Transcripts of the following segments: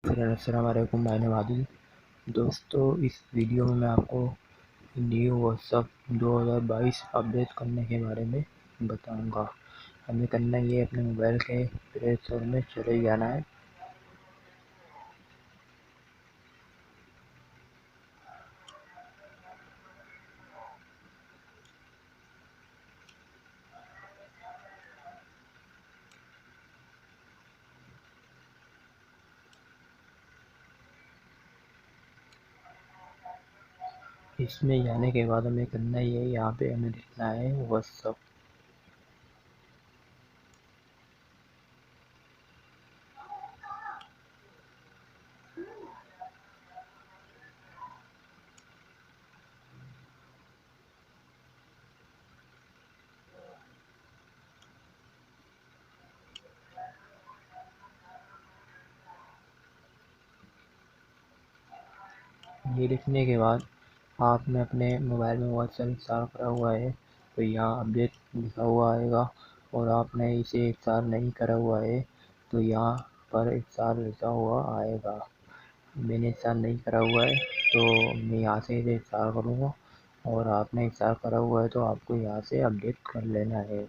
अस्सलाम वालेकुम, मैं वादिल। दोस्तों, इस वीडियो में मैं आपको न्यू व्हाट्सअप 2022 अपडेट करने के बारे में बताऊंगा। हमें करना ये अपने मोबाइल के प्ले स्टोर में चले जाना है। इसमें जाने के बाद हमें करना ये, यहाँ पे हमें लिखना है व्हाट्सअप। ये लिखने के बाद आपने अपने मोबाइल में व्हाट्सएप इंस्टॉल करा हुआ है तो यहाँ अपडेट लिखा हुआ आएगा, और आपने इसे इंस्टॉल नहीं करा हुआ है तो यहाँ पर इंस्टॉल लिखा हुआ आएगा। मैंने इंस्टॉल नहीं करा हुआ है तो मैं यहाँ से इसे इंस्टॉल करूँगा, और आपने इंस्टॉल करा हुआ है तो आपको यहाँ से अपडेट कर लेना है।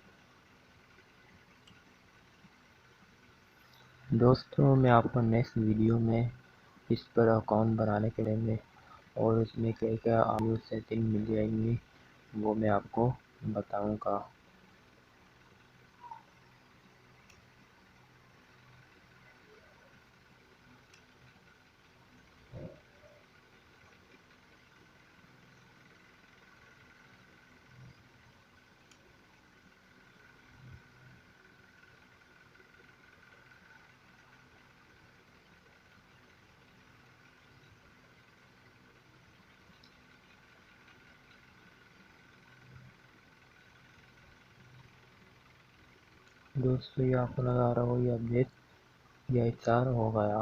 दोस्तों, मैं आपको नेक्स्ट वीडियो में इस पर अकाउंट बनाने के लिए और उसमें क्या क्या आपको सेटिंग मिल जाएंगी वो मैं आपको बताऊंगा। दोस्तों, ये आपको नज़र आ रहा हो ये अपडेट या इंस्टॉल हो गया।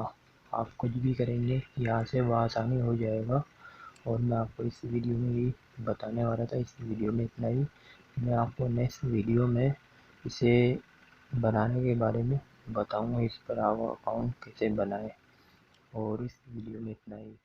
आप कुछ भी करेंगे यहाँ से वो आसानी हो जाएगा, और मैं आपको इस वीडियो में ही बताने वाला था। इस वीडियो में इतना ही। मैं आपको नेक्स्ट वीडियो में इसे बनाने के बारे में बताऊंगा, इस पर आप अकाउंट कैसे बनाएं। और इस वीडियो में इतना ही।